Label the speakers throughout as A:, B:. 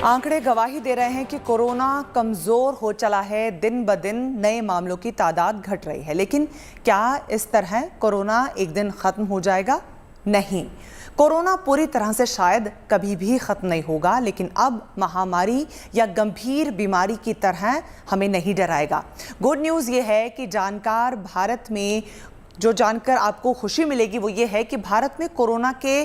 A: आंकड़े गवाही दे रहे हैं कि कोरोना कमजोर हो चला है। दिन ब दिन नए मामलों की तादाद घट रही है, लेकिन क्या इस तरह कोरोना एक दिन खत्म हो जाएगा? नहीं, कोरोना पूरी तरह से शायद कभी भी खत्म नहीं होगा, लेकिन अब महामारी या गंभीर बीमारी की तरह हमें नहीं डराएगा। गुड न्यूज़ ये है कि जो जानकर आपको खुशी मिलेगी वो ये है कि भारत में कोरोना के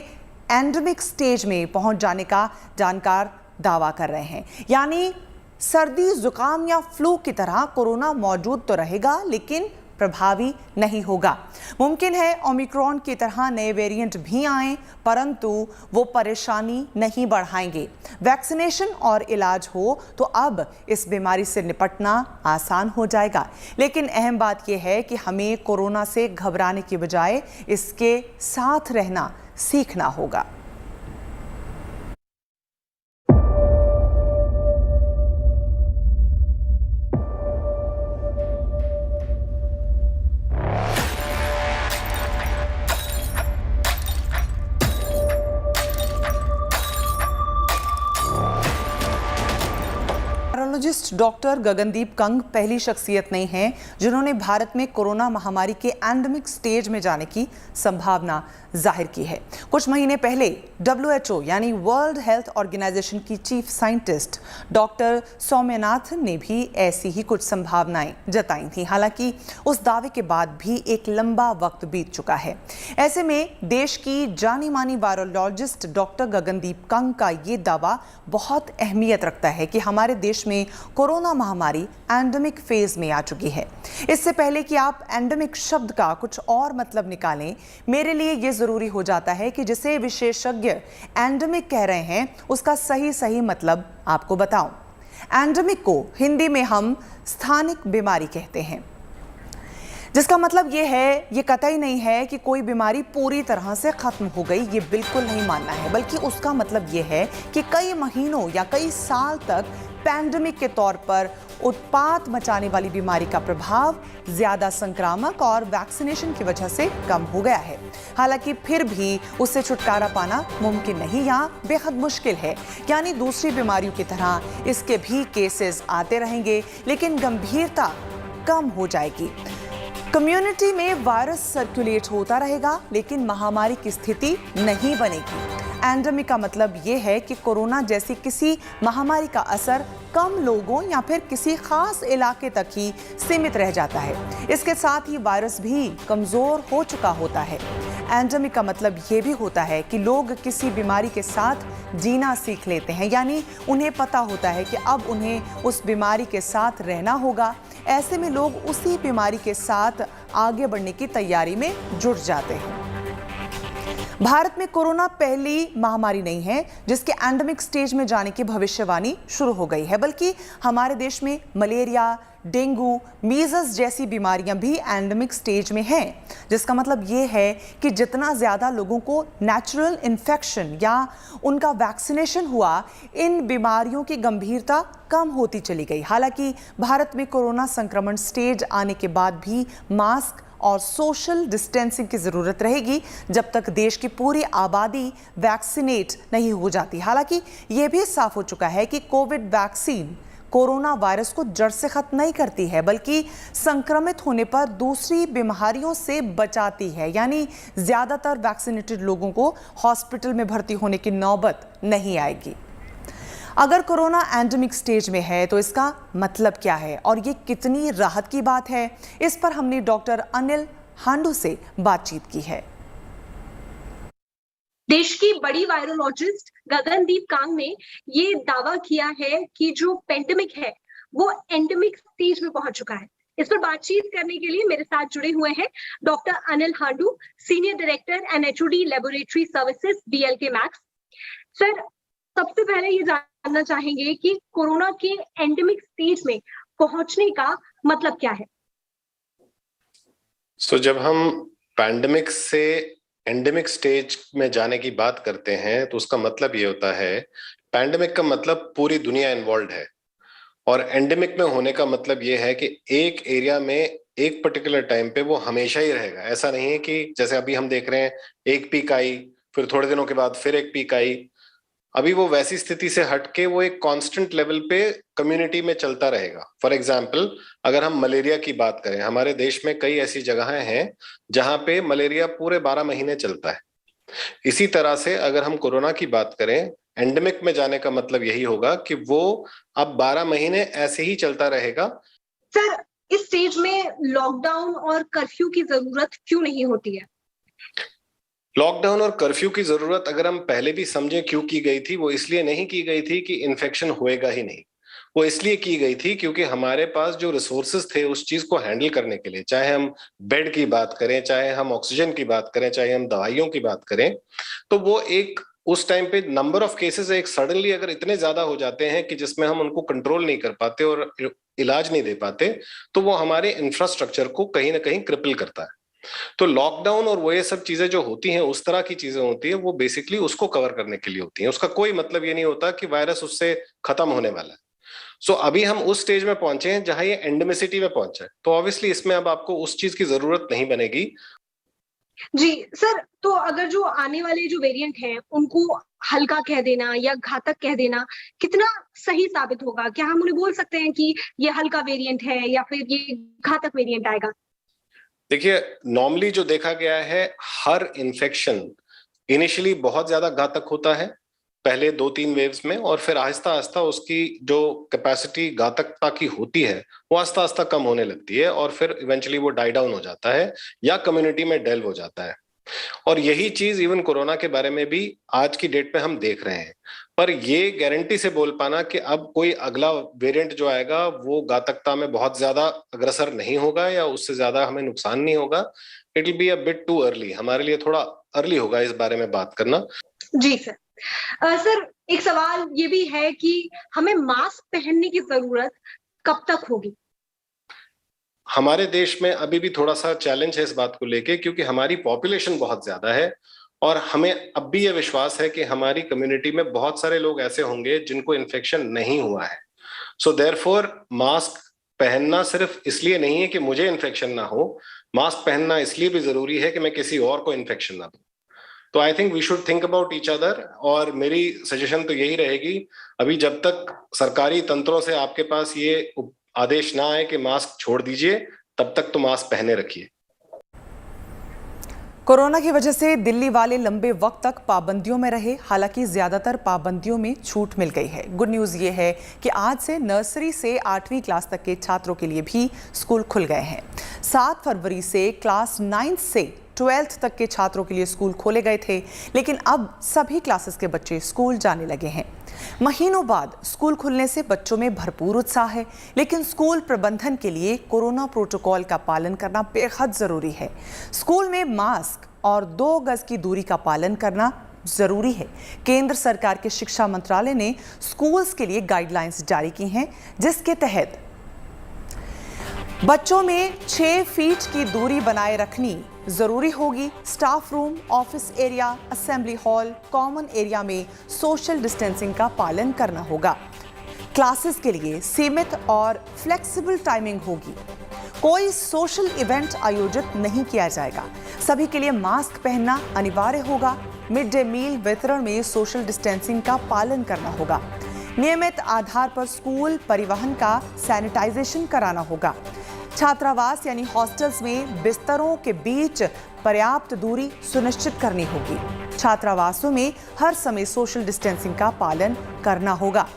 A: एंडेमिक स्टेज में पहुंच जाने का जानकार दावा कर रहे हैं। यानी सर्दी, जुकाम या फ्लू की तरह कोरोना मौजूद तो रहेगा, लेकिन प्रभावी नहीं होगा। मुमकिन है ओमिक्रॉन की तरह नए वेरिएंट भी आएं, परंतु वो परेशानी नहीं बढ़ाएंगे। वैक्सीनेशन और इलाज हो तो अब इस बीमारी से निपटना आसान हो जाएगा। लेकिन अहम बात यह है कि हमें कोरोना से घबराने की बजाय इसके साथ रहना सीखना होगा। वायरोलॉजिस्ट डॉक्टर गगनदीप कंग पहली शख्सियत नहीं है जिन्होंने भारत में कोरोना महामारी के एंडेमिक स्टेज में जाने की संभावना जाहिर की है। कुछ महीने पहले WHO यानी वर्ल्ड हेल्थ ऑर्गेनाइजेशन की चीफ साइंटिस्ट डॉक्टर सौम्यनाथन ने भी ऐसी ही कुछ संभावनाएं जताई थी। हालांकि उस दावे के बाद भी एक लंबा वक्त बीत चुका है। ऐसे में देश की जानी मानी वायरोलॉजिस्ट डॉक्टर गगनदीप कंग का ये दावा बहुत अहमियत रखता है कि हमारे देश में कोरोना महामारी एंडेमिक फेज में आ चुकी है। इससे पहले कि आप एंडेमिक शब्द का कुछ और मतलब निकालें, मेरे लिए यह जरूरी हो जाता है कि जिसे विशेषज्ञ एंडेमिक कह रहे हैं उसका सही मतलब आपको बताऊं। एंडेमिक को हिंदी में हम स्थानिक बीमारी कहते हैं, जिसका मतलब ये कतई नहीं है कि कोई बीमारी पूरी तरह से खत्म हो गई। ये बिल्कुल नहीं मानना है, बल्कि उसका मतलब ये है कि कई महीनों या कई साल तक पैंडेमिक के तौर पर उत्पात मचाने वाली बीमारी का प्रभाव ज्यादा संक्रामक और वैक्सीनेशन की वजह से कम हो गया है। हालांकि फिर भी उससे छुटकारा पाना मुमकिन नहीं या बेहद मुश्किल है। यानी दूसरी बीमारियों की तरह इसके भी केसेस आते रहेंगे, लेकिन गंभीरता कम हो जाएगी। कम्युनिटी में वायरस सर्कुलेट होता रहेगा, लेकिन महामारी की स्थिति नहीं बनेगी। एंडेमिक का मतलब यह है कि कोरोना जैसी किसी महामारी का असर कम लोगों या फिर किसी खास इलाके तक ही सीमित रह जाता है। इसके साथ ही वायरस भी कमजोर हो चुका होता है। एंडेमिक का मतलब ये भी होता है कि लोग किसी बीमारी के साथ जीना सीख लेते हैं, यानी उन्हें पता होता है कि अब उन्हें उस बीमारी के साथ रहना होगा। ऐसे में लोग उसी बीमारी के साथ आगे बढ़ने की तैयारी में जुट जाते हैं। भारत में कोरोना पहली महामारी नहीं है जिसके एंडेमिक स्टेज में जाने की भविष्यवाणी शुरू हो गई है, बल्कि हमारे देश में मलेरिया, डेंगू, मीजल्स जैसी बीमारियां भी एंडेमिक स्टेज में हैं। जिसका मतलब ये है कि जितना ज़्यादा लोगों को नेचुरल इन्फेक्शन या उनका वैक्सीनेशन हुआ, इन बीमारियों की गंभीरता कम होती चली गई। हालांकि भारत में कोरोना संक्रमण स्टेज आने के बाद भी मास्क और सोशल डिस्टेंसिंग की ज़रूरत रहेगी जब तक देश की पूरी आबादी वैक्सीनेट नहीं हो जाती। हालांकि ये भी साफ हो चुका है कि कोविड वैक्सीन कोरोना वायरस को जड़ से खत्म नहीं करती है, बल्कि संक्रमित होने पर दूसरी बीमारियों से बचाती है। यानी ज़्यादातर वैक्सीनेटेड लोगों को हॉस्पिटल में भर्ती होने की नौबत नहीं आएगी। अगर कोरोना एंडेमिक स्टेज में है तो इसका मतलब क्या है और ये कितनी राहत की बात है, इस पर हमने डॉक्टर अनिल हांडू से बातचीत की है।
B: देश की बड़ी वायरोलॉजिस्ट गगनदीप कांग ने ये दावा किया है कि जो पेंडेमिक है वो एंडेमिक स्टेज में पहुंच चुका है। इस पर बातचीत करने के लिए मेरे साथ जुड़े हुए हैं doctor Anil हांडू, senior director and HOD laboratory services BLK max. Sir, सबसे पहले ये जानना चाहेंगे कि कोरोना के एंडेमिक स्टेज में पहुंचने का मतलब क्या है?
C: जब हम पैंडेमिक से एंडेमिक स्टेज में जाने की बात करते हैं तो उसका मतलब ये होता है, पैंडेमिक का मतलब पूरी दुनिया इन्वॉल्व है और एंडेमिक में होने का मतलब ये है कि एक एरिया में एक पर्टिकुलर टाइम पे वो हमेशा ही रहेगा। ऐसा नहीं है कि जैसे अभी हम देख रहे हैं एक पीक आई, फिर थोड़े दिनों के बाद फिर एक पीक आई। अभी वो वैसी स्थिति से हटके वो एक कांस्टेंट लेवल पे कम्युनिटी में चलता रहेगा। फॉर एग्जाम्पल, अगर हम मलेरिया की बात करें, हमारे देश में कई ऐसी जगहें हैं जहां पे मलेरिया पूरे 12 महीने चलता है। इसी तरह से अगर हम कोरोना की बात करें, एंडेमिक में जाने का मतलब यही होगा कि वो अब 12 महीने ऐसे ही चलता रहेगा।
B: सर, इस स्टेज में लॉकडाउन और कर्फ्यू की जरूरत क्यों नहीं होती है?
C: लॉकडाउन और कर्फ्यू की जरूरत अगर हम पहले भी समझें क्यों की गई थी, वो इसलिए नहीं की गई थी कि इन्फेक्शन होएगा ही नहीं। वो इसलिए की गई थी क्योंकि हमारे पास जो रिसोर्सेज थे उस चीज को हैंडल करने के लिए, चाहे हम बेड की बात करें, चाहे हम ऑक्सीजन की बात करें, चाहे हम दवाइयों की बात करें, तो वो एक उस टाइम पे नंबर ऑफ केसेस एक सडनली अगर इतने ज्यादा हो जाते हैं कि जिसमें हम उनको कंट्रोल नहीं कर पाते और इलाज नहीं दे पाते, तो वो हमारे इंफ्रास्ट्रक्चर को कहीं ना कहीं क्रिपल करता है। तो लॉकडाउन और वो ये सब चीजें जो होती हैं, उस तरह की चीजें होती है, वो बेसिकली उसको कवर करने के लिए होती हैं। उसका कोई मतलब ये नहीं होता कि वायरस उससे खत्म होने वाला है। सो अभी हम उस स्टेज में पहुंचे हैं जहां ये एंडेमिसिटी में पहुंचा है, तो ऑब्वियसली इसमें अब आपको उस चीज की जरूरत नहीं बनेगी।
B: जी सर, तो अगर जो आने वाले जो वेरिएंट हैं उनको हल्का कह देना या घातक कह देना कितना सही साबित होगा? क्या हम उन्हें बोल सकते हैं कि ये हल्का वेरिएंट है या फिर ये घातक वेरिएंट आएगा?
C: देखिए, नॉर्मली जो देखा गया है, हर इन्फेक्शन इनिशियली बहुत ज्यादा घातक होता है पहले 2-3 वेव्स में, और फिर आहिस्ता आहिस्ता उसकी जो कैपेसिटी घातकता की होती है वो आहिस्ता आहिस्ता कम होने लगती है, और फिर इवेंचुअली वो डाई डाउन हो जाता है या कम्युनिटी में डेल्व हो जाता है। और यही चीज इवन कोरोना के बारे में भी आज की डेट में हम देख रहे हैं। पर ये गारंटी से बोल पाना कि अब कोई अगला वेरिएंट जो आएगा वो घातकता में बहुत ज्यादा अग्रसर नहीं होगा या उससे ज्यादा हमें नुकसान नहीं होगा, it will be a bit too early. हमारे लिए थोड़ा अर्ली होगा इस बारे में बात करना।
B: जी सर। सर, एक सवाल ये भी है कि हमें मास्क पहनने की जरूरत कब तक होगी?
C: हमारे देश में अभी भी थोड़ा सा चैलेंज है इस बात को लेके, क्योंकि हमारी पॉपुलेशन बहुत ज्यादा है और हमें अब भी यह विश्वास है कि हमारी कम्युनिटी में बहुत सारे लोग ऐसे होंगे जिनको इन्फेक्शन नहीं हुआ है। सो देयरफॉर मास्क पहनना सिर्फ इसलिए नहीं है कि मुझे इन्फेक्शन ना हो, मास्क पहनना इसलिए भी जरूरी है कि मैं किसी और को इन्फेक्शन ना दूं। तो I think we should think about each other, और मेरी सजेशन तो यही रहेगी, अभी जब तक सरकारी तंत्रों से आपके पास ये आदेश ना आए कि मास्क छोड़ दीजिए, तब तक तो मास्क पहने रखिए।
A: कोरोना की वजह से दिल्ली वाले लंबे वक्त तक पाबंदियों में रहे, हालांकि ज्यादातर पाबंदियों में छूट मिल गई है। गुड न्यूज़ ये है कि आज से नर्सरी से 8वीं क्लास तक के छात्रों के लिए भी स्कूल खुल गए हैं। 7 फरवरी से क्लास 9 से 12th तक के छात्रों के लिए स्कूल खोले गए थे, लेकिन अब सभी क्लासेस के बच्चे स्कूल जाने लगे हैं। महीनों बाद स्कूल खुलने से बच्चों में भरपूर उत्साह है, लेकिन स्कूल प्रबंधन के लिए कोरोना प्रोटोकॉल का पालन करना बेहद जरूरी है। स्कूल में मास्क और 2 गज की दूरी का पालन करना जरूरी है। केंद्र सरकार के शिक्षा मंत्रालय ने स्कूल्स के लिए गाइडलाइंस जारी की हैं, जिसके तहत बच्चों में 6 फीट की दूरी बनाए रखनी जरूरी होगी। Staff room, office area, assembly hall, common area में सोशल डिस्टेंसिंग का पालन करना होगा। क्लासेस के लिए सीमित और फ्लेक्सिबल टाइमिंग होगी। कोई सोशल इवेंट आयोजित नहीं किया जाएगा। सभी के लिए मास्क पहनना अनिवार्य होगा। मिड डे मील वितरण में सोशल डिस्टेंसिंग का पालन करना होगा। नियमित आधार पर स्कूल परिवहन का सैनिटाइजेशन कराना होगा। छात्रावास यानी हॉस्टल्स में बिस्तरों के बीच पर्याप्त दूरी सुनिश्चित करनी होगी। छात्रावासों में हर समय सोशल डिस्टेंसिंग का पालन करना होगा।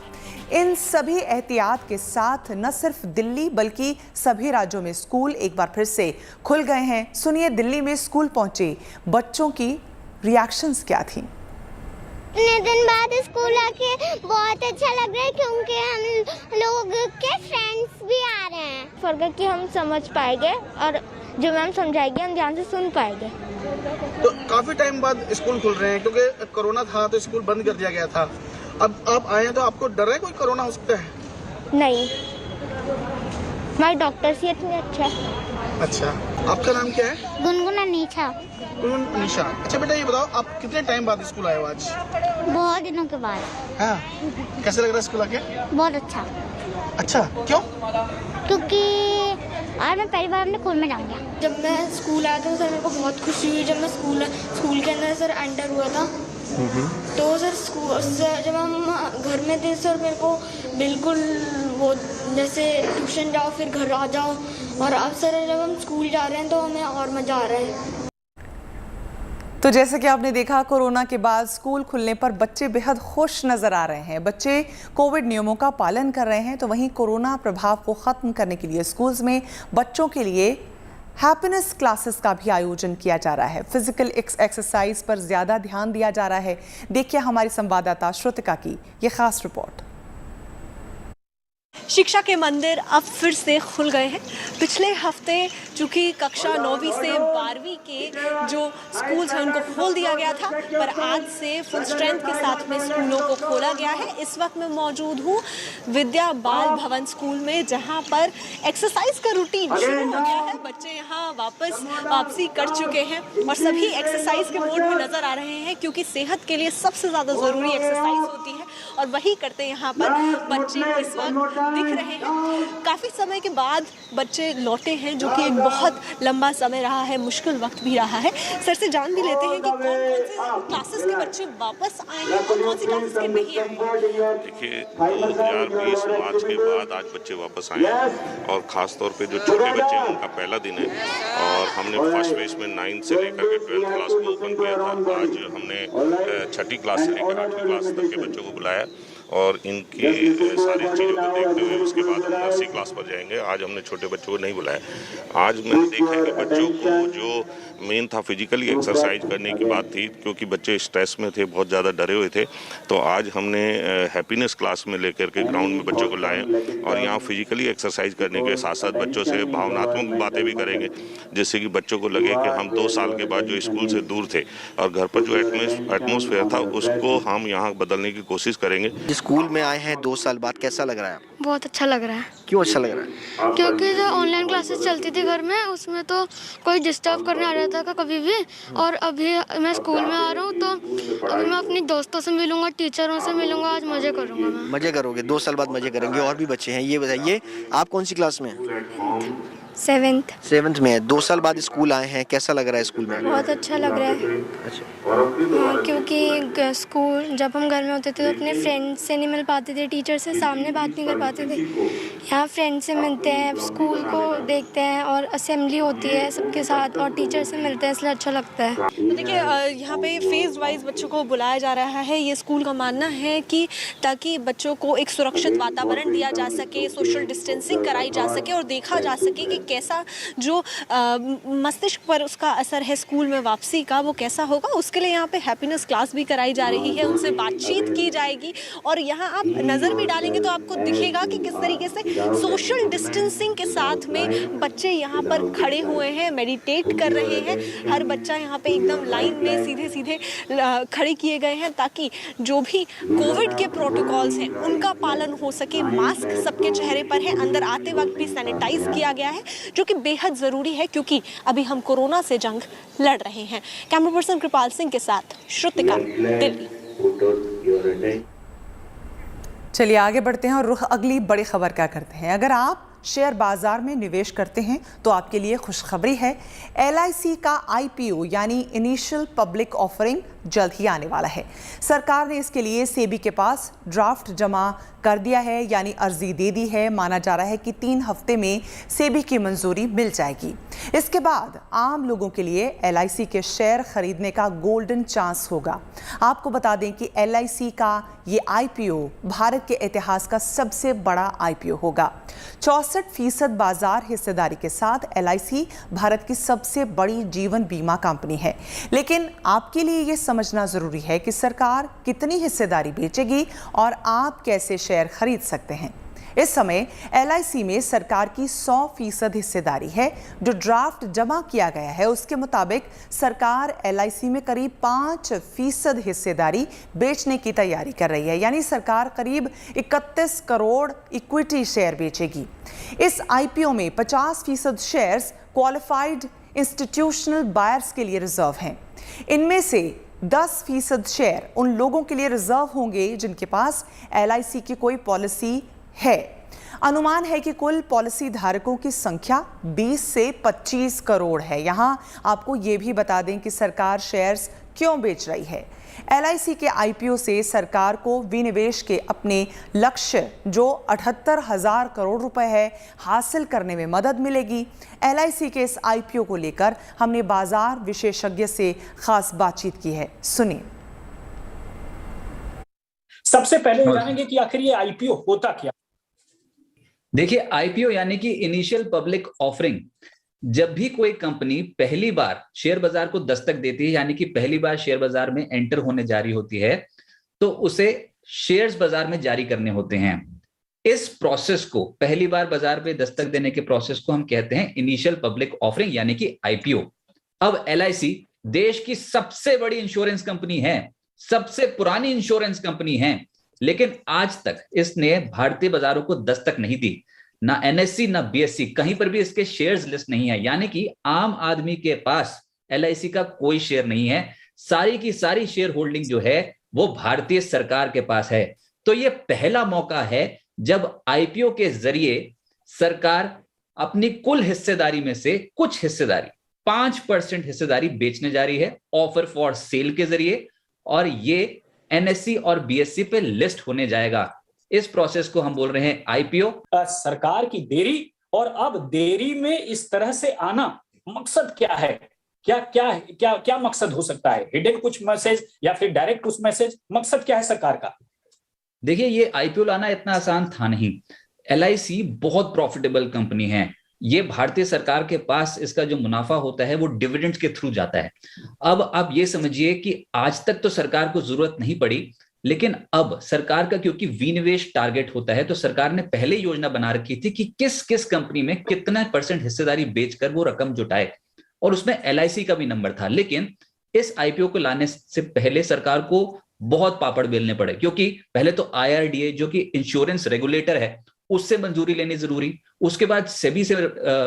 A: इन सभी एहतियात के साथ न सिर्फ दिल्ली बल्कि सभी राज्यों में स्कूल एक बार फिर से खुल गए हैं। सुनिए दिल्ली में स्कूल पहुंचे बच्चों की रिएक्शंस क्या थी।
D: इतने दिन बाद स्कूल आके बहुत अच्छा लग रहा है, क्योंकि हम लोग के फ्रेंड्स भी आ रहे हैं। फर्क है कि हम समझ पाएंगे और जो मैम समझाएगी हम ध्यान से सुन पाएंगे।
E: तो काफी टाइम बाद स्कूल खुल रहे हैं, क्योंकि कोरोना था तो स्कूल बंद कर दिया गया था। अब आप आए हैं तो आपको डर है कोई कोरोना हो सकता है?
D: नहीं, हमारे डॉक्टर से इतने अच्छा है।
E: अच्छा, आपका नाम क्या है?
D: गुनगुन अनीशा।
E: गुनगुन निशा। अच्छा बेटा, ये बताओ आप कितने टाइम बाद स्कूल आए हो आज?
D: बहुत दिनों के बाद।
E: हाँ, कैसे लग रहा है स्कूल आके?
D: बहुत अच्छा।
E: अच्छा, क्यों?
D: क्योंकि आज मैं पहली बार अपने स्कूल में जाऊंगा।
F: जब मैं स्कूल आया था सर मेरे को बहुत खुशी हुई जब मैं स्कूल के अंदर सर एंटर हुआ था।
D: तो सर स्कूल से जब हम घर में थे सर मेरे को बिल्कुल वो जैसे ट्यूशन जाओ फिर घर आ जाओ, और अब सर जब हम स्कूल जा रहे हैं तो हमें और मज़ा आ रहा है।
A: तो जैसे कि आपने देखा, कोरोना के बाद स्कूल खुलने पर बच्चे बेहद खुश नजर आ रहे हैं। बच्चे कोविड नियमों का पालन कर रहे हैं। तो वहीं कोरोना प्रभाव को खत्म करने के लिए स्कूल्स में बच्चों के लिए हैप्पीनेस क्लासेस का भी आयोजन किया जा रहा है। फिजिकल एक्सरसाइज पर ज्यादा ध्यान दिया जा रहा है। देखिए हमारी संवाददाता श्रुतिका की ये खास रिपोर्ट।
F: शिक्षा के मंदिर अब फिर से खुल गए हैं। पिछले हफ्ते चूंकि कक्षा 9वीं से 12वीं के जो स्कूल्स हैं उनको खोल दिया गया था, पर आज से फुल स्ट्रेंथ के साथ में स्कूलों को खोला गया है। इस वक्त मैं मौजूद हूँ विद्या बाल भवन स्कूल में, जहाँ पर एक्सरसाइज का रूटीन शुरू हो गया है। बच्चे यहाँ वापसी कर चुके हैं और सभी एक्सरसाइज के मोड में नजर आ रहे हैं, क्योंकि सेहत के लिए सबसे ज़्यादा ज़रूरी एक्सरसाइज होती है और वही करते यहाँ पर बच्चे इस वक्त दिख रहे हैं। काफ़ी समय के बाद बच्चे लौटे हैं, जो कि एक बहुत लंबा समय रहा है, मुश्किल वक्त भी रहा है। सर से जान भी लेते हैं कि कौन कौन से क्लासेस के बच्चे वापस आए हैं और कौन सी क्लासेस के नहीं आए।
G: देखिए 2020 मार्च के बाद आज बच्चे वापस आए हैं और ख़ास तौर पे जो छोटे बच्चे हैं उनका पहला दिन है और हमने फर्स्ट फेज में 9 से लेकर के 12th क्लास को ओपन किया था। आज हमने 6ठी क्लास से लेकर 8वीं क्लास तक के बच्चों को बुलाया और इनकी सारी चीज़ों को देखते हुए उसके बाद हम 10वीं क्लास पर जाएंगे। आज हमने छोटे बच्चों को नहीं बुलाया। आज मैंने देखा कि बच्चों को जो मेन था फिजिकली एक्सरसाइज करने की बात थी, क्योंकि बच्चे स्ट्रेस में थे, बहुत ज़्यादा डरे हुए थे। तो आज हमने हैप्पीनेस क्लास में लेकर के ग्राउंड में बच्चों को लाए और यहाँ फिजिकली एक्सरसाइज करने के साथ साथ बच्चों से भावनात्मक बातें भी करेंगे, जिससे कि बच्चों को लगे कि हम 2 साल के बाद जो स्कूल से दूर थे और घर पर जो एटमॉस्फेयर था उसको हम यहाँ बदलने की कोशिश करेंगे।
H: स्कूल में आए हैं 2 साल बाद, कैसा लग रहा है?
D: बहुत अच्छा लग रहा है।
H: क्यों अच्छा लग रहा है?
D: क्योंकि जो ऑनलाइन क्लासेस चलती थी घर में, उसमें तो कोई डिस्टर्ब करने आ जाता था कभी भी, और अभी मैं स्कूल में आ रहा हूँ तो अभी मैं अपने दोस्तों से मिलूंगा, टीचरों से मिलूंगा, आज मजे करूंगा मैं।
H: मजे करोगे? 2 साल बाद मजे करेंगे। और भी बच्चे हैं, ये बताइए आप कौन सी क्लास में हैं?
D: 7th
H: में है। 2 साल बाद स्कूल आए हैं, कैसा लग रहा है स्कूल में?
D: बहुत अच्छा लग रहा है। हाँ, क्योंकि स्कूल जब हम घर में होते थे तो अपने फ्रेंड से नहीं मिल पाते थे, टीचर से सामने बात नहीं कर पाते थे। यहाँ फ्रेंड से मिलते हैं, स्कूल को देखते हैं और असेंबली होती है सबके साथ और टीचर से मिलते हैं, इसलिए अच्छा लगता है।
F: तो देखिए यहाँ पे फेज वाइज बच्चों को बुलाया जा रहा है। ये स्कूल का मानना है कि ताकि बच्चों को एक सुरक्षित वातावरण दिया जा सके, सोशल डिस्टेंसिंग कराई जा सके और देखा जा सके कि कैसा जो मस्तिष्क पर उसका असर है स्कूल में वापसी का, वो कैसा होगा। उसके लिए यहाँ पे हैप्पीनेस क्लास भी कराई जा रही है, उनसे बातचीत की जाएगी और यहाँ आप नज़र भी डालेंगे तो आपको दिखेगा कि किस तरीके से सोशल डिस्टेंसिंग के साथ में बच्चे यहाँ पर खड़े हुए हैं, मेडिटेट कर रहे हैं। हर बच्चा यहाँ पे एकदम लाइन में सीधे सीधे खड़े किए गए हैं ताकि जो भी कोविड के प्रोटोकॉल्स हैं उनका पालन हो सके। मास्क सबके चेहरे पर है, अंदर आते वक्त भी सैनिटाइज किया गया है, जो कि बेहद ज़रूरी है क्योंकि अभी हम कोरोना से जंग लड़ रहे हैं। कैमरा पर्सन कृपाल सिंह के साथ श्रुतिका, दिल्ली।
A: चलिए आगे बढ़ते हैं और रुख अगली बड़ी खबर क्या करते हैं। अगर आप शेयर बाजार में निवेश करते हैं तो आपके लिए खुशखबरी है। LIC का IPO यानी इनिशियल पब्लिक ऑफरिंग जल्द ही आने वाला है। सरकार ने इसके लिए सेबी के पास ड्राफ्ट जमा कर दिया है, यानी अर्जी दे दी है। माना जा रहा है कि 3 हफ्ते में सेबी की मंजूरी मिल जाएगी। इसके बाद आम लोगों के लिए LIC के शेयर खरीदने का गोल्डन चांस होगा। आपको बता दें कि LIC का ये IPO भारत के इतिहास का सबसे बड़ा IPO होगा। 64% बाजार हिस्सेदारी के साथ LIC भारत की सबसे बड़ी जीवन बीमा कंपनी है। लेकिन आपके लिए ये समझना जरूरी है कि सरकार कितनी हिस्सेदारी बेचेगी और आप कैसे शेयर खरीद सकते हैं। इस समय LIC में सरकार की 100% हिस्सेदारी है। जो ड्राफ्ट जमा किया गया है उसके मुताबिक सरकार LIC में करीब 5% हिस्सेदारी बेचने की तैयारी कर रही है, यानी सरकार करीब 31 करोड़ इक्विटी शेयर बेचेगी। इस IPO में 50% शेयर्स क्वालिफाइड इंस्टीट्यूशनल बायर्स के लिए रिजर्व हैं। इनमें से 10% शेयर उन लोगों के लिए रिजर्व होंगे जिनके पास LIC की कोई पॉलिसी है। अनुमान है कि कुल पॉलिसी धारकों की संख्या 20 से 25 करोड़ है। यहाँ आपको ये भी बता दें कि सरकार शेयर्स क्यों बेच रही है? LIC के IPO से सरकार को विनिवेश के अपने लक्ष्य जो 78,000 करोड़ रुपए है हासिल करने में मदद मिलेगी। LIC के इस IPO को लेकर हमने बाजार विशेषज्ञ से खास बातचीत की है, सुनिए।
I: सबसे पहले जानेंगे कि आखिर ये IPO होता क्या।
J: देखिए, IPO यानी कि इनिशियल पब्लिक ऑफरिंग। जब भी कोई कंपनी पहली बार शेयर बाजार को दस्तक देती है, यानी कि पहली बार शेयर बाजार में एंटर होने जा रही होती है, तो उसे शेयर्स बाजार में जारी करने होते हैं। इस प्रोसेस को, पहली बार बाजार पे दस्तक देने के प्रोसेस को हम कहते हैं इनिशियल पब्लिक ऑफरिंग यानी कि IPO। अब LIC देश की सबसे बड़ी इंश्योरेंस कंपनी है, सबसे पुरानी इंश्योरेंस कंपनी है, लेकिन आज तक इसने भारतीय बाजारों को दस्तक नहीं दी। ना NSE ना BSE, कहीं पर भी इसके शेयर्स लिस्ट नहीं है, यानी कि आम आदमी के पास LIC का कोई शेयर नहीं है। सारी की सारी शेयर होल्डिंग जो है वो भारतीय सरकार के पास है। तो ये पहला मौका है जब IPO के जरिए सरकार अपनी कुल हिस्सेदारी में से कुछ हिस्सेदारी, 5% हिस्सेदारी बेचने जा रही है ऑफर फॉर सेल के जरिए, और ये NSE और BSE पे लिस्ट होने जाएगा। इस प्रोसेस को हम बोल रहे हैं IPO।
I: सरकार की देरी, और अब देरी में इस तरह से आना, मकसद क्या है? क्या क्या क्या क्या मकसद हो सकता है? हिडन कुछ मैसेज या फिर डायरेक्ट कुछ मैसेज? मकसद क्या है सरकार का?
J: देखिए, ये IPO लाना इतना आसान था नहीं। LIC बहुत प्रॉफिटेबल कंपनी है। ये भारतीय सरकार के पास इसका जो मुनाफा होता है वो डिविडेंड्स के थ्रू जाता है। अब आप ये समझिए कि आज तक तो सरकार को जरूरत नहीं पड़ी, लेकिन अब सरकार का क्योंकि विनिवेश टारगेट होता है, तो सरकार ने पहले योजना बना रखी थी कि किस किस कंपनी में कितना % हिस्सेदारी बेचकर वो रकम जुटाए, और उसमें LIC का भी नंबर था। लेकिन इस IPO को लाने से पहले सरकार को बहुत पापड़ बेलने पड़े, क्योंकि पहले तो IRDA जो कि इंश्योरेंस रेगुलेटर है उससे मंजूरी लेनी जरूरी, उसके बाद सेबी से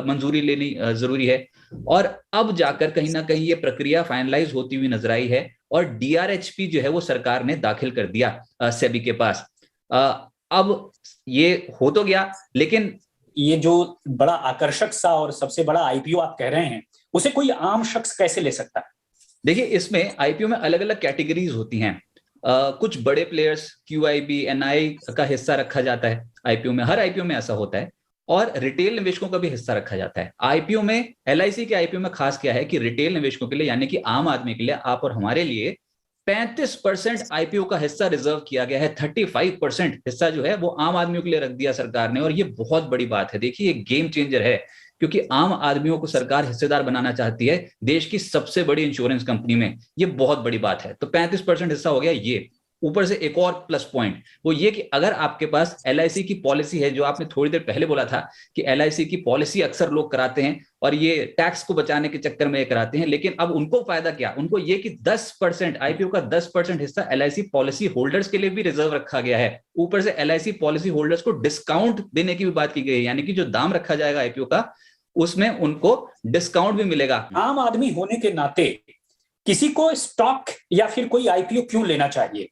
J: मंजूरी लेनी जरूरी है, और अब जाकर कहीं ना कहीं ये प्रक्रिया फाइनलाइज होती हुई नजर आई है, और DRHP जो है वो सरकार ने दाखिल कर दिया सेबी के पास। अब ये हो तो गया, लेकिन
I: ये जो बड़ा आकर्षक सा और सबसे बड़ा IPO आप कह रहे हैं, उसे कोई आम शख्स कैसे ले सकता है?
J: देखिए, इसमें IPO में अलग अलग कैटेगरीज होती हैं। कुछ बड़े प्लेयर्स, QIB, NI का हिस्सा रखा जाता है IPO में, हर IPO में ऐसा होता है, और रिटेल निवेशकों का भी हिस्सा रखा जाता है। IPO में, LIC के IPO में खास क्या है कि रिटेल निवेशकों के लिए यानी कि आम आदमी के लिए, आप और हमारे लिए 35% IPO का हिस्सा रिजर्व किया गया है। 35% हिस्सा जो है वो आम आदमियों के लिए रख दिया सरकार ने, और ये बहुत बड़ी बात है। देखिए, ये गेम चेंजर है, क्योंकि आम आदमियों को सरकार हिस्सेदार बनाना चाहती है देश की सबसे बड़ी इंश्योरेंस कंपनी में। ये बहुत बड़ी बात है। तो 35% हिस्सा हो गया। ये ऊपर से एक और प्लस पॉइंट वो ये कि अगर आपके पास LIC की पॉलिसी है, जो आपने थोड़ी देर पहले बोला था कि LIC की पॉलिसी अक्सर लोग कराते हैं और ये टैक्स को बचाने के चक्कर में कराते हैं, लेकिन अब उनको फायदा क्या? उनको ये कि 10% IPO का 10% हिस्सा LIC पॉलिसी होल्डर्स के लिए भी रिजर्व रखा गया है। ऊपर से LIC पॉलिसी होल्डर्स को डिस्काउंट देने की भी बात की गई है, यानी कि जो दाम रखा जाएगा IPO का उसमें उनको डिस्काउंट भी मिलेगा।
I: आम आदमी होने के नाते किसी को स्टॉक या फिर कोई IPO क्यों लेना चाहिए?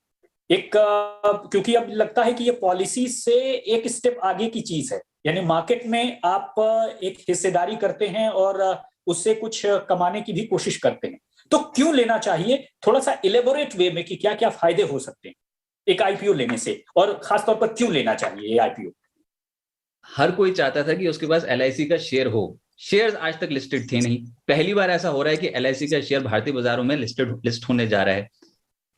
I: क्योंकि अब लगता है कि ये पॉलिसी से एक स्टेप आगे की चीज है, यानी मार्केट में आप एक हिस्सेदारी करते हैं और उससे कुछ कमाने की भी कोशिश करते हैं। तो क्यों लेना चाहिए? थोड़ा सा इलेबोरेट वे में कि क्या क्या फायदे हो सकते हैं एक IPO लेने से, और खासतौर पर क्यों लेना चाहिए ये IPO?
J: हर कोई चाहता था कि उसके पास LIC का शेयर हो। शेयर्स आज तक लिस्टेड थे नहीं। पहली बार ऐसा हो रहा है कि LIC का शेयर भारतीय बाजारों में लिस्ट होने जा रहा है।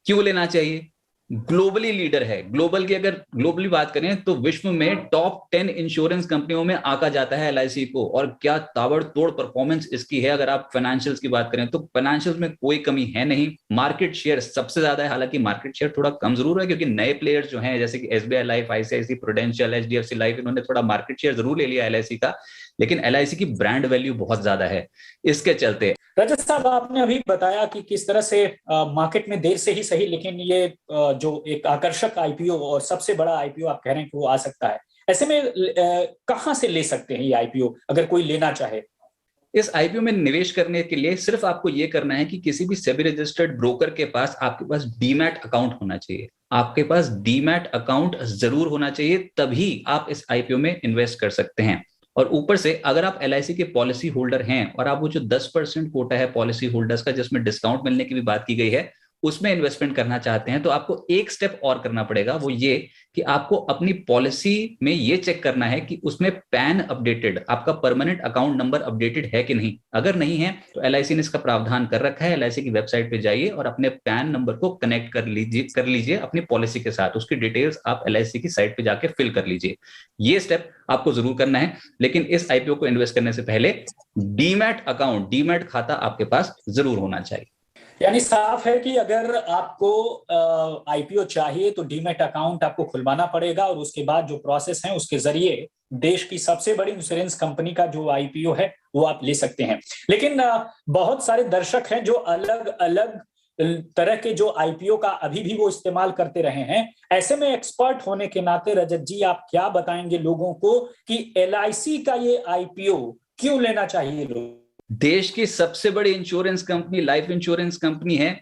J: क्यों लेना चाहिए? ग्लोबली लीडर है। ग्लोबल की अगर ग्लोबली बात करें तो विश्व में टॉप 10 इंश्योरेंस कंपनियों में आका जाता है LIC को, और क्या ताबड़तोड़ परफॉर्मेंस इसकी है। अगर आप फाइनेंशियल्स की बात करें तो फाइनेंशियल्स में कोई कमी है नहीं। मार्केट शेयर सबसे ज्यादा है, हालांकि मार्केट शेयर थोड़ा कम जरूर है क्योंकि नए प्लेयर्स जो हैं जैसे कि SBI life, ICICI prudential, HDFC life, इन्होंने थोड़ा मार्केट शेयर जरूर ले लिया LIC का, लेकिन LIC की ब्रांड वैल्यू बहुत ज्यादा है। इसके चलते
I: रजत साहब, आपने अभी बताया कि किस तरह से मार्केट में देर से ही सही, लेकिन ये जो एक आकर्षक IPO और सबसे बड़ा IPO आप कह रहे हैं कि वो आ सकता है। ऐसे में कहां से ले सकते हैं ये IPO अगर कोई लेना चाहे?
J: इस IPO में निवेश करने के लिए सिर्फ आपको ये करना है कि किसी भी सेबी रजिस्टर्ड ब्रोकर के पास आपके पास डीमैट अकाउंट होना चाहिए। आपके पास डीमैट अकाउंट जरूर होना चाहिए, तभी आप इस IPO में इन्वेस्ट कर सकते हैं। और ऊपर से अगर आप LIC के पॉलिसी होल्डर हैं और आप वो जो 10% कोटा है पॉलिसी होल्डर्स का जिसमें डिस्काउंट मिलने की भी बात की गई है, उसमें इन्वेस्टमेंट करना चाहते हैं तो आपको एक स्टेप और करना पड़ेगा, वो ये कि आपको अपनी पॉलिसी में ये चेक करना है कि उसमें पैन अपडेटेड, आपका परमानेंट अकाउंट नंबर अपडेटेड है कि नहीं। अगर नहीं है तो LIC ने इसका प्रावधान कर रखा है, LIC की वेबसाइट पे जाइए और अपने पैन नंबर को कनेक्ट कर लीजिए अपनी पॉलिसी के साथ, उसकी डिटेल्स आप LIC की साइट पे जाके फिल कर लीजिए। ये स्टेप आपको जरूर करना है, लेकिन इस IPO को इन्वेस्ट करने से पहले डीमैट अकाउंट, डीमैट खाता आपके पास जरूर होना चाहिए।
I: यानी साफ है कि अगर आपको IPO चाहिए तो डीमैट अकाउंट आपको खुलवाना पड़ेगा और उसके बाद जो प्रोसेस है उसके जरिए देश की सबसे बड़ी इंश्योरेंस कंपनी का जो IPO है वो आप ले सकते हैं। लेकिन बहुत सारे दर्शक हैं जो अलग अलग तरह के जो IPO का अभी भी वो इस्तेमाल करते रहे हैं। ऐसे में एक्सपर्ट होने के नाते रजत जी आप क्या बताएंगे लोगों को कि LIC का ये IPO क्यों लेना चाहिए लोग?
J: देश की सबसे बड़ी insurance company life insurance company है,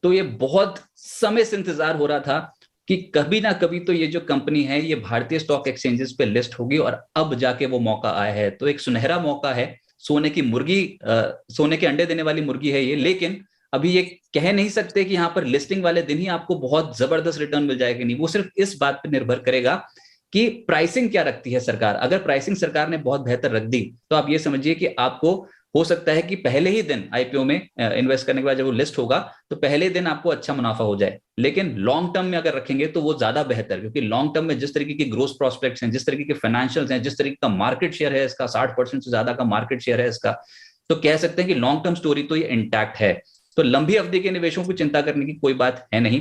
J: तो ये बहुत समय से इंतजार हो रहा था कि कभी ना कभी तो ये जो कंपनी है ये भारतीय स्टॉक एक्सचेंजेस पे लिस्ट होगी और अब जाके वो मौका आया है। तो एक सुनहरा मौका है, सोने की मुर्गी, सोने के अंडे देने वाली मुर्गी है ये। लेकिन अभी ये कह नहीं सकते कि यहाँ पर लिस्टिंग वाले दिन ही आपको बहुत जबरदस्त रिटर्न मिल जाएगा, नहीं। वो सिर्फ इस बात पर निर्भर करेगा कि प्राइसिंग क्या रखती है सरकार। अगर प्राइसिंग सरकार ने बहुत बेहतर रख दी तो आप ये समझिए कि आपको हो सकता है कि पहले ही दिन IPO में इन्वेस्ट करने के बाद जब वो लिस्ट होगा तो पहले दिन आपको अच्छा मुनाफा हो जाए। लेकिन लॉन्ग टर्म में अगर रखेंगे तो वो ज्यादा बेहतर, क्योंकि लॉन्ग टर्म में जिस तरीके की ग्रोथ प्रोस्पेक्ट्स हैं, जिस तरीके के फाइनेंशियल्स हैं, जिस तरीके का मार्केट शेयर है इसका, 60% से ज्यादा का मार्केट शेयर है इसका, तो कह सकते हैं कि लॉन्ग टर्म स्टोरी तो ये इंटैक्ट है। तो लंबी अवधि के निवेशों को चिंता करने की कोई बात है नहीं।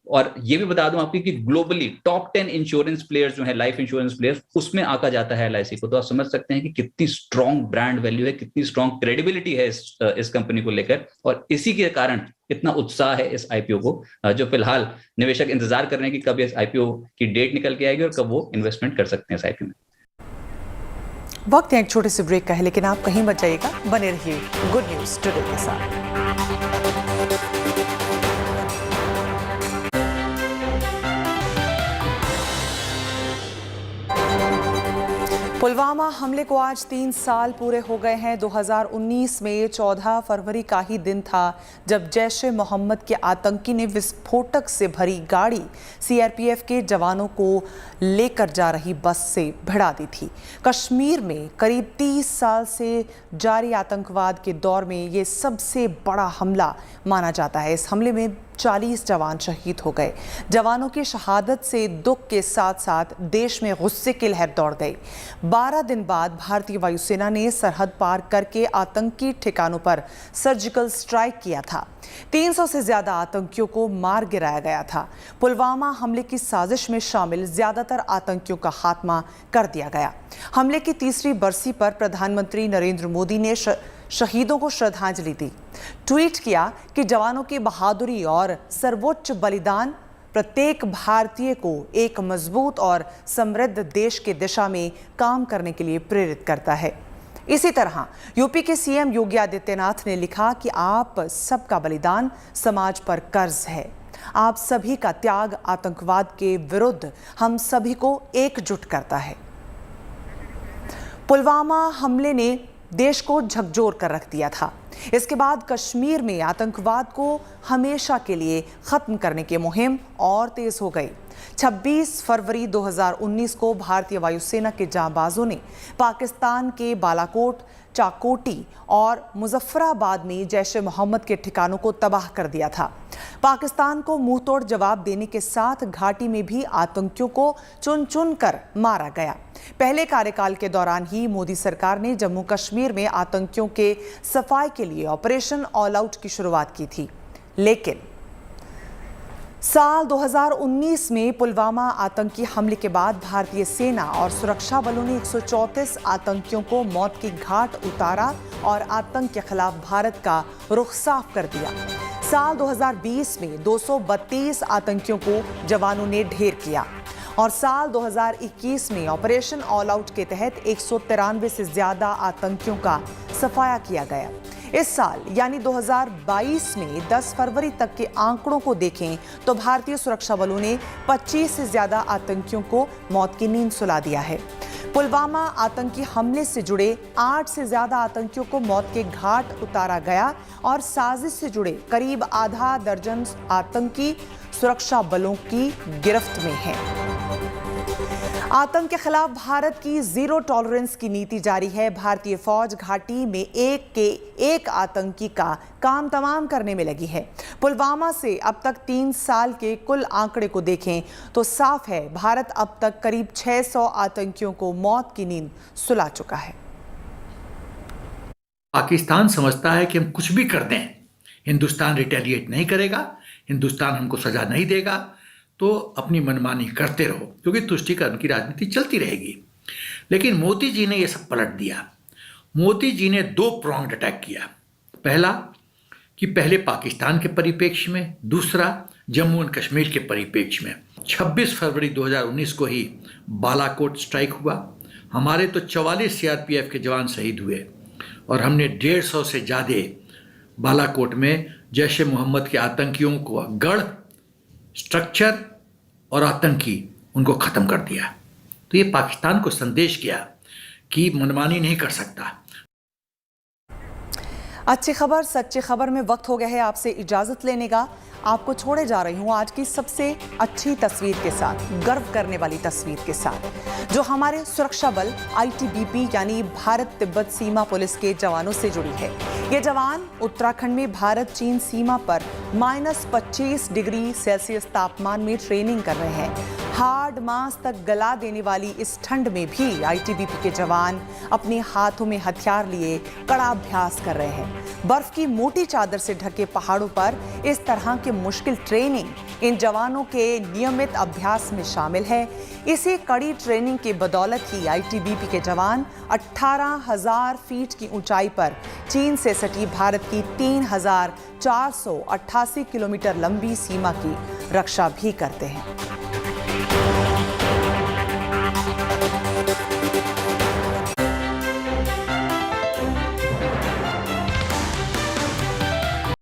J: और ये भी बता दूं आपको कि ग्लोबली टॉप 10 इंश्योरेंस प्लेयर्स जो है, लाइफ इंश्योरेंस प्लेयर्स, उसमें आका जाता है LIC को। तो आप समझ सकते हैं कि कितनी स्ट्रॉन्ग ब्रांड वैल्यू है, कितनी स्ट्रॉन्ग क्रेडिबिलिटी है इस कंपनी को लेकर, और इसी के कारण इतना उत्साह है इस IPO को, जो फिलहाल निवेशक इंतजार कर रहे हैं कि कब इस IPO की डेट निकल के आएगी और कब वो इन्वेस्टमेंट कर सकते हैं इस IPO में।
A: वक्त है एक छोटे से ब्रेक का है, लेकिन आप कहीं मत जाइएगा, बने रहिए गुड न्यूज टुडे के साथ। पुलवामा हमले को आज 3 साल पूरे हो गए हैं। 2019 में 14 फरवरी का ही दिन था जब जैश-ए-मोहम्मद के आतंकी ने विस्फोटक से भरी गाड़ी CRPF के जवानों को लेकर जा रही बस से भिड़ा दी थी। कश्मीर में करीब 30 साल से जारी आतंकवाद के दौर में ये सबसे बड़ा हमला माना जाता है। इस हमले में 40 जवान शहीद हो गए। जवानों की शहादत से दुख के साथ साथ देश में गुस्से की लहर दौड़ गई। 12 दिन बाद भारतीय वायुसेना ने सरहद पार करके आतंकी ठिकानों पर सर्जिकल स्ट्राइक किया था। 300 से ज्यादा आतंकियों को मार गिराया गया था। पुलवामा हमले की साजिश में शामिल ज्यादातर आतंकियों का खात्मा कर दिया गया। हमले की 3री बरसी पर प्रधानमंत्री नरेंद्र मोदी ने शहीदों को श्रद्धांजलि दी। ट्वीट किया कि जवानों की बहादुरी और सर्वोच्च बलिदान प्रत्येक भारतीय को एक मजबूत और समृद्ध देश की दिशा में काम करने के लिए प्रेरित करता है। इसी तरह यूपी के CM योगी आदित्यनाथ ने लिखा कि आप सबका बलिदान समाज पर कर्ज है। आप सभी का त्याग आतंकवाद के विरुद्ध हम सभी को एकजुट करता है। पुलवामा हमले ने देश को झकझोर कर रख दिया था। इसके बाद कश्मीर में आतंकवाद को हमेशा के लिए खत्म करने की मुहिम और तेज हो गई। 26 फरवरी 2019 को भारतीय वायुसेना के जांबाजों ने पाकिस्तान के बालाकोट, चाकोटी और मुजफ्फराबाद में जैश-ए-मोहम्मद के ठिकानों को तबाह कर दिया था। पाकिस्तान को मुंहतोड़ जवाब देने के साथ घाटी में भी आतंकियों को चुन चुन कर मारा गया। पहले कार्यकाल के दौरान ही मोदी सरकार ने जम्मू कश्मीर में आतंकियों के सफाई के लिए ऑपरेशन ऑल आउट की शुरुआत की थी। लेकिन साल 2019 में पुलवामा आतंकी हमले के बाद भारतीय सेना और सुरक्षा बलों ने 134 आतंकियों को मौत की घाट उतारा और आतंक के खिलाफ भारत का रुख साफ कर दिया। साल 2020 में 232 आतंकियों को जवानों ने ढेर किया और साल 2021 में ऑपरेशन ऑल आउट के तहत 193 से ज्यादा आतंकियों का सफाया किया गया। इस साल यानी 2022 में 10 फरवरी तक के आंकड़ों को देखें तो भारतीय सुरक्षा बलों ने 25 से ज्यादा आतंकियों को मौत की नींद सुला दिया है। पुलवामा आतंकी हमले से जुड़े 8 से ज्यादा आतंकियों को मौत के घाट उतारा गया और साजिश से जुड़े करीब आधा दर्जन आतंकी सुरक्षा बलों की गिरफ्त में हैं। आतंक के खिलाफ भारत की जीरो टॉलरेंस की नीति जारी है। भारतीय फौज घाटी में एक आतंकी का काम तमाम करने में लगी है। पुलवामा से अब तक 3 साल के कुल आंकड़े को देखें तो साफ है, भारत अब तक करीब 600 आतंकियों को मौत की नींद सुला चुका है।
K: पाकिस्तान समझता है कि हम कुछ भी कर दें, हिंदुस्तान रिटेलिएट नहीं करेगा, हिंदुस्तान हमको सजा नहीं देगा, तो अपनी मनमानी करते रहो, क्योंकि तुष्टीकरण की राजनीति चलती रहेगी। लेकिन मोदी जी ने यह सब पलट दिया। मोदी जी ने 2 प्रॉन्ग्ड अटैक किया। पहला कि पहले पाकिस्तान के परिप्रेक्ष्य में, दूसरा जम्मू एंड कश्मीर के परिप्रेक्ष्य में। 26 फरवरी 2019 को ही बालाकोट स्ट्राइक हुआ। हमारे तो 44 CRPF के जवान शहीद हुए और हमने 150 से ज़्यादा बालाकोट में जैश ए मोहम्मद के आतंकियों को गढ़, स्ट्रक्चर और आतंकी उनको ख़त्म कर दिया। तो ये पाकिस्तान को संदेश किया कि मनमानी नहीं कर सकता।
A: अच्छी खबर सच्ची खबर में वक्त हो गया है आपसे इजाज़त लेने का। आपको छोड़े जा रही हूँ आज की सबसे अच्छी तस्वीर के साथ, गर्व करने वाली तस्वीर के साथ, जो हमारे सुरक्षा बल ITBP यानी भारत तिब्बत सीमा पुलिस के जवानों से जुड़ी है। ये जवान उत्तराखंड में भारत चीन सीमा पर -25 डिग्री सेल्सियस तापमान में ट्रेनिंग कर रहे हैं। हार्ड मांस तक गला देने वाली इस ठंड में भी ITBP के जवान अपने हाथों में हथियार लिए कड़ा अभ्यास कर रहे हैं। बर्फ की मोटी चादर से ढके पहाड़ों पर इस तरह के मुश्किल ट्रेनिंग इन जवानों के नियमित अभ्यास में शामिल है। इसी कड़ी ट्रेनिंग की बदौलत ही ITBP के जवान 18,000 फीट की ऊंचाई पर चीन से सटी भारत की 3,488 किलोमीटर लंबी सीमा की रक्षा भी करते हैं।